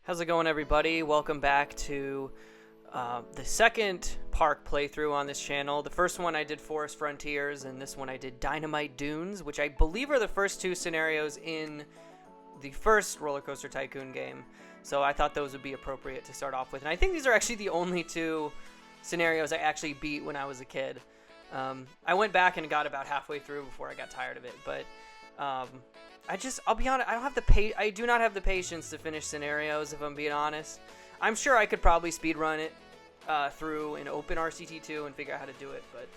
How's it going, everybody? Welcome back to the second park playthrough on this channel. The first one I did Forest Frontiers, and this one I did Dynamite Dunes, which I believe are the first two scenarios in the first Rollercoaster Tycoon game. So I thought those would be appropriate to start off with. And I think these are actually the only two scenarios I actually beat when I was a kid. I went back and got about halfway through before I got tired of it, but I'll be honest, I do not have the patience to finish scenarios, if I'm being honest. I'm sure I could probably speedrun it through an open RCT2 and figure out how to do it, but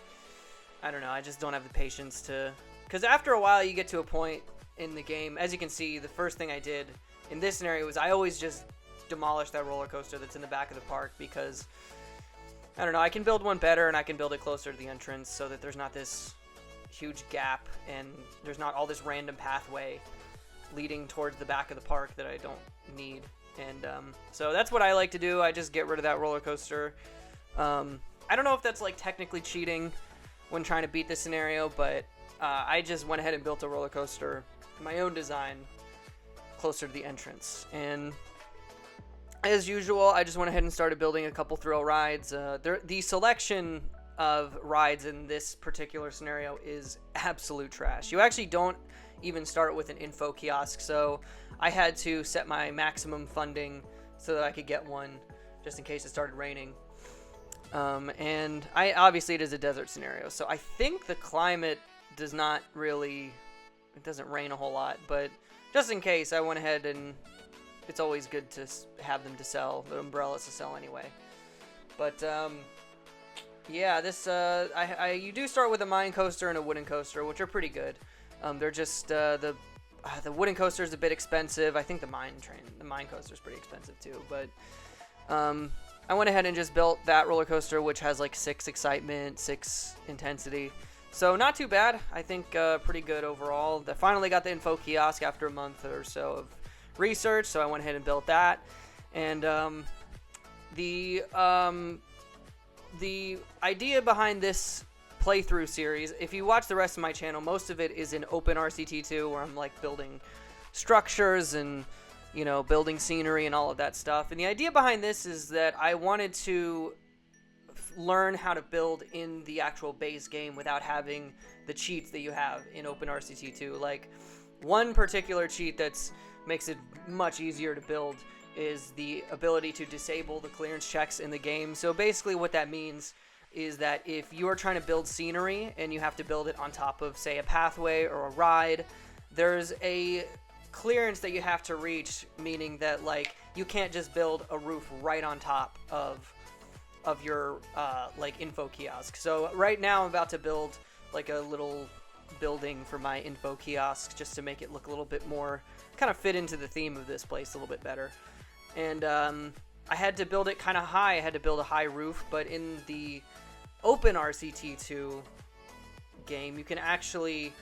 I don't know, I just don't have the patience to, because after a while you get to a point in the game, as you can see, the first thing I did in this scenario was I always just demolished that roller coaster that's in the back of the park, because, I don't know, I can build one better and I can build it closer to the entrance so that there's not this huge gap and there's not all this random pathway leading towards the back of the park that I don't need. And so that's what I like to do. I just get rid of that roller coaster. I don't know if that's like technically cheating when trying to beat this scenario, but I just went ahead and built a roller coaster, my own design, closer to the entrance. And as usual, I just went ahead and started building a couple thrill rides. The selection of rides in this particular scenario is absolute trash. You actually don't even start with an info kiosk, so I had to set my maximum funding so that I could get one just in case it started raining. And obviously it is a desert scenario, so I think the climate does not really, it doesn't rain a whole lot, but just in case, I went ahead and it's always good to have them to sell, the umbrellas to sell anyway. But yeah, this you do start with a mine coaster and a wooden coaster, which are pretty good. They're just the wooden coaster is a bit expensive. I think the mine coaster is pretty expensive too. But I went ahead and just built that roller coaster, which has like 6 excitement, 6 intensity. So not too bad. I think pretty good overall. I finally got the info kiosk after a month or so of research, so I went ahead and built that. And the idea behind this playthrough series, if you watch the rest of my channel, most of it is in open RCT2, where I'm like building structures and, you know, building scenery and all of that stuff. And the idea behind this is that I wanted to learn how to build in the actual base game without having the cheats that you have in open RCT2. Like, one particular cheat that's makes it much easier to build is the ability to disable the clearance checks in the game. So basically what that means is that if you are trying to build scenery and you have to build it on top of, say, a pathway or a ride, there's a clearance that you have to reach, meaning that, like, you can't just build a roof right on top of your like info kiosk. So right now I'm about to build like a little building for my info kiosk just to make it look a little bit more, kind of fit into the theme of this place a little bit better. And I had to build it kind of high. I had to build a high roof, but in the open RCT2 game, you can actually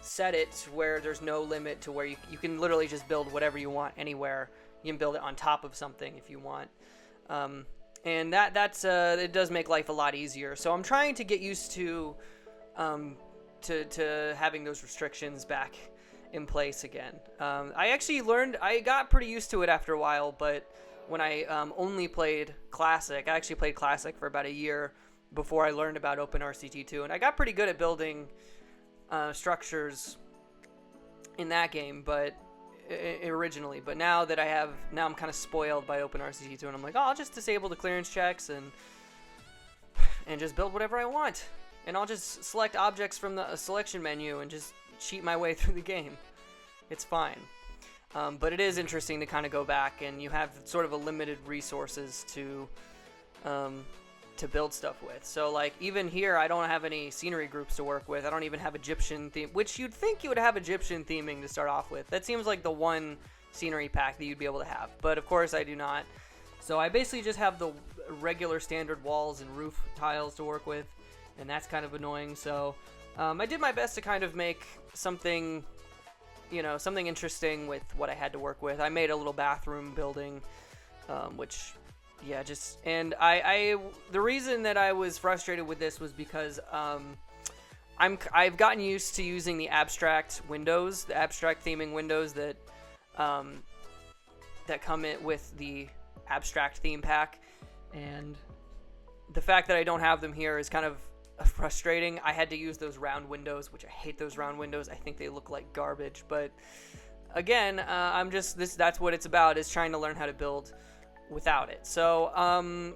set it where there's no limit to where you can literally just build whatever you want anywhere. You can build it on top of something if you want. And that's it does make life a lot easier. So I'm trying to get used to having those restrictions back in place again. I got pretty used to it after a while, but when I only played Classic, I actually played Classic for about a year before I learned about Open RCT2, and I got pretty good at building structures in that game, but originally. But now I'm kind of spoiled by Open RCT2, and I'm like, oh, I'll just disable the clearance checks and just build whatever I want, and I'll just select objects from the selection menu and just cheat my way through the game. It's fine. But it is interesting to kind of go back, and you have sort of a limited resources to build stuff with. So like even here, I don't have any scenery groups to work with. I don't even have Egyptian theme, which you'd think you would have Egyptian theming to start off with. That seems like the one scenery pack that you'd be able to have, but of course I do not. So I basically just have the regular standard walls and roof tiles to work with, and that's kind of annoying. So I did my best to kind of make something, you know, something interesting with what I had to work with. I made a little bathroom building, which, yeah, just, and the reason that I was frustrated with this was because I've gotten used to using the abstract windows, the abstract theming windows that that come in with the abstract theme pack, and the fact that I don't have them here is kind of frustrating. I had to use those round windows, which I hate those round windows. I think they look like garbage, but again, that's what it's about, is trying to learn how to build without it. So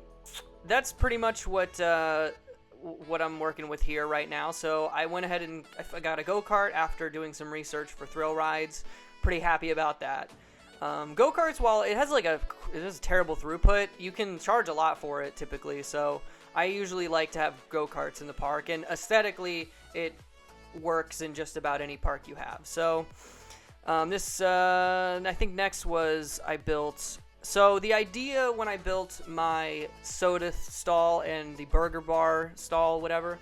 that's pretty much what I'm working with here right now. So I went ahead and I got a go-kart after doing some research for thrill rides. Pretty happy about that. Go-karts, while it has a terrible throughput, you can charge a lot for it typically. So I usually like to have go-karts in the park, and aesthetically it works in just about any park you have. So I think next was I built. So the idea when I built my soda stall and the burger bar stall, whatever,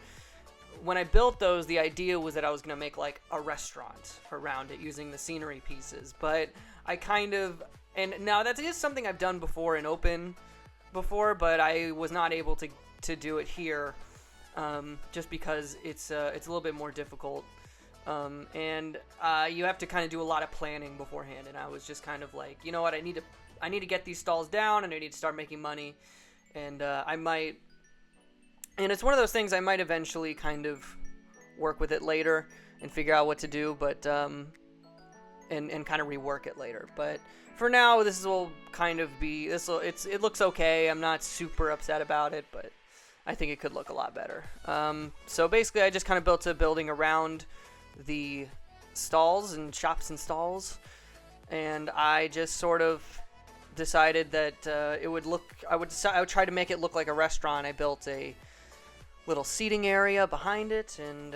when I built those, the idea was that I was going to make like a restaurant around it using the scenery pieces. But I and now that is something I've done before in open before, but I was not able to do it here just because it's a little bit more difficult. And you have to kind of do a lot of planning beforehand, and I was just kind of like, you know what, I need to get these stalls down, and I need to start making money, and and it's one of those things I might eventually kind of work with it later and figure out what to do, but and kind of rework it later. But for now, this will kind of be it looks okay. I'm not super upset about it, but I think it could look a lot better. So basically, I just kind of built a building around the stalls and shops and stalls, and I just sort of decided that I would try to make it look like a restaurant. I built a little seating area behind it, and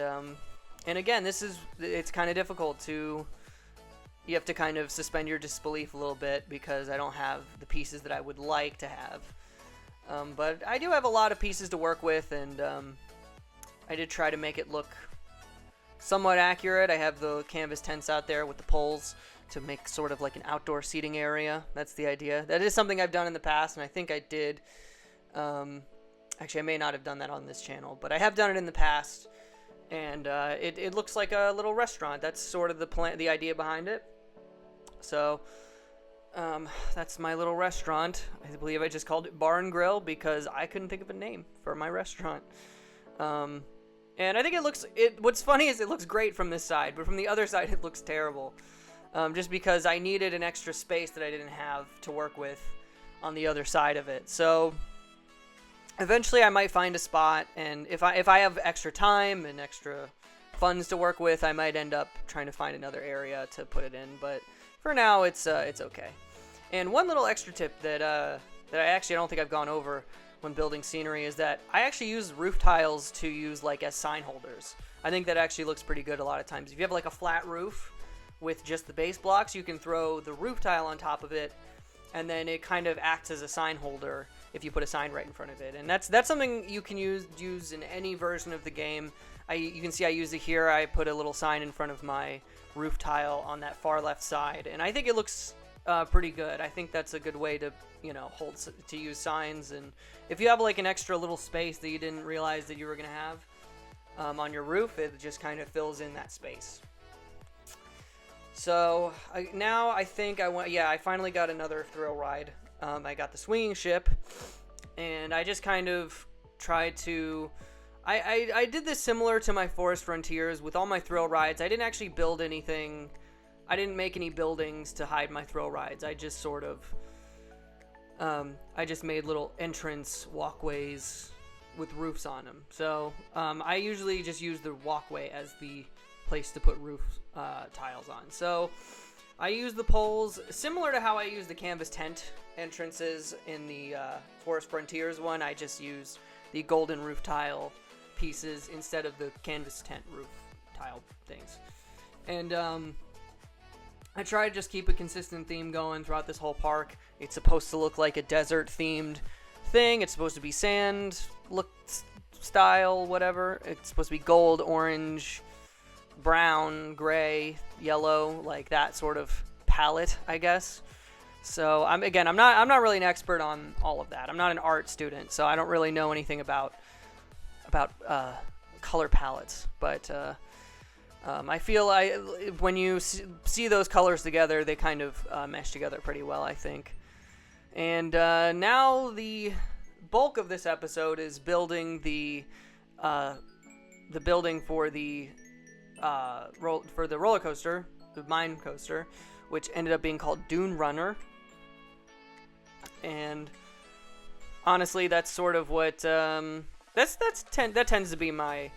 again, it's kind of difficult to. You have to kind of suspend your disbelief a little bit because I don't have the pieces that I would like to have. But I do have a lot of pieces to work with, and I did try to make it look somewhat accurate. I have the canvas tents out there with the poles to make sort of like an outdoor seating area. That's the idea. That is something I've done in the past, and I think I did. Actually, I may not have done that on this channel, but I have done it in the past, and it looks like a little restaurant. That's sort of the idea behind it. So that's my little restaurant. I believe I just called it Bar and Grill because I couldn't think of a name for my restaurant. And I think what's funny is it looks great from this side, but from the other side it looks terrible. Just because I needed an extra space that I didn't have to work with on the other side of it. So eventually I might find a spot, and if I have extra time and extra funds to work with, I might end up trying to find another area to put it in. But for now, it's okay. And one little extra tip that I don't think I've gone over when building scenery is that I actually use roof tiles to use like as sign holders. I think that actually looks pretty good a lot of times. If you have like a flat roof with just the base blocks, you can throw the roof tile on top of it, and then it kind of acts as a sign holder if you put a sign right in front of it. And that's something you can use in any version of the game. You can see I use it here. I put a little sign in front of my roof tile on that far left side, and I think it looks pretty good. I think that's a good way to to use signs. And if you have like an extra little space that you didn't realize that you were gonna have on your roof, it just kind of fills in that space. So now I think I finally got another thrill ride. I got the swinging ship, and I just kind of tried to. I did this similar to my Forest Frontiers with all my thrill rides. I didn't actually build anything. I didn't make any buildings to hide my thrill rides. I just sort of, I just made little entrance walkways with roofs on them. So I usually just use the walkway as the place to put roof tiles on. So I use the poles similar to how I use the canvas tent entrances in the Forest Frontiers one. I just use the golden roof tile pieces instead of the canvas tent roof tile things. And I try to just keep a consistent theme going throughout this whole park. It's supposed to look like a desert themed thing. It's supposed to be sand look style, whatever. It's supposed to be gold, orange, brown, gray, yellow, like that sort of palette, I guess. So I'm not really an expert on all of that. I'm not an art student, so I don't really know anything about color palettes. But I feel when you see those colors together, they kind of mesh together pretty well, I think. And now the bulk of this episode is building the building for the roller coaster, the mine coaster, which ended up being called Dune Runner. And honestly, that's sort of what that tends to be my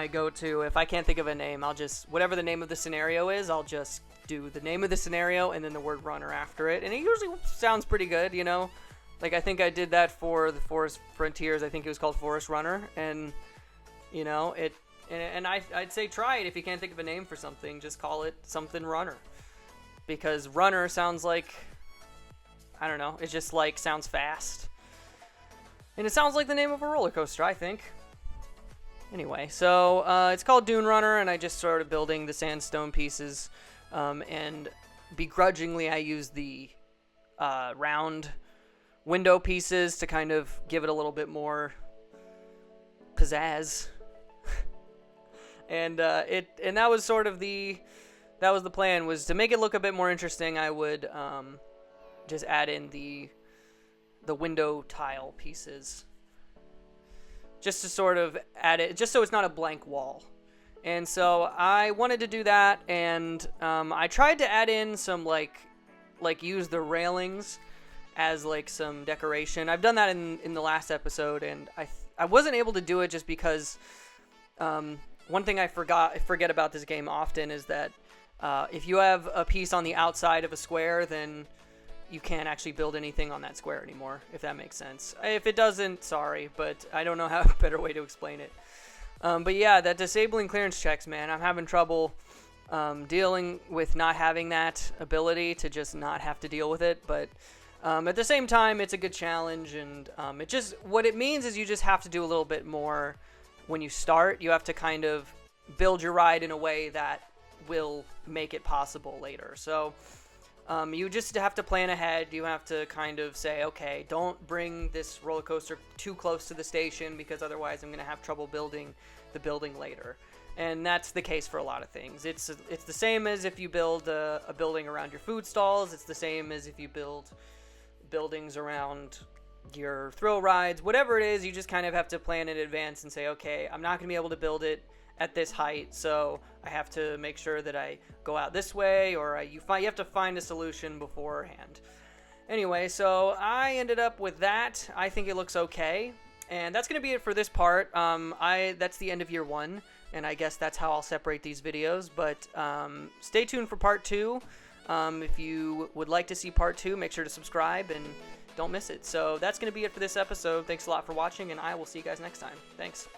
go-to. If I can't think of a name, I'll just, whatever the name of the scenario is, I'll just do the name of the scenario and then the word runner after it. And it usually sounds pretty good, you know? Like, I think I did that for the Forest Frontiers. I think it was called Forest Runner. And, you know, I'd say try it. If you can't think of a name for something, just call it something runner. Because runner sounds like, I don't know, it just like sounds fast. And it sounds like the name of a roller coaster, I think. Anyway, so it's called Dune Runner, and I just started building the sandstone pieces. And begrudgingly, I used the round window pieces to kind of give it a little bit more pizzazz. And that was sort of the plan, was to make it look a bit more interesting. I would just add in the window tile pieces, just to sort of add it, just so it's not a blank wall. And so I wanted to do that, and I tried to add in some like use the railings as like some decoration. I've done that in the last episode, and I wasn't able to do it just because one thing I forget about this game often is that if you have a piece on the outside of a square, then you can't actually build anything on that square anymore, if that makes sense. If it doesn't, sorry, but I don't know how a better way to explain it. But yeah, that disabling clearance checks, man, I'm having trouble dealing with not having that ability to just not have to deal with it. But at the same time, it's a good challenge, and what it means is you just have to do a little bit more when you start. You have to kind of build your ride in a way that will make it possible later. So you just have to plan ahead. You have to kind of say, okay, don't bring this roller coaster too close to the station, because otherwise I'm going to have trouble building the building later. And that's the case for a lot of things. It's the same as if you build a building around your food stalls. It's the same as if you build buildings around your thrill rides. Whatever it is, you just kind of have to plan in advance and say, okay, I'm not going to be able to build it at this height, so I have to make sure that I go out this way, or you have to find a solution beforehand. Anyway, so I ended up with that. I think it looks okay, and that's going to be it for this part. That's the end of year 1, and I guess that's how I'll separate these videos, but stay tuned for part 2. If you would like to see part 2, make sure to subscribe and don't miss it. So that's going to be it for this episode. Thanks a lot for watching, and I will see you guys next time. Thanks.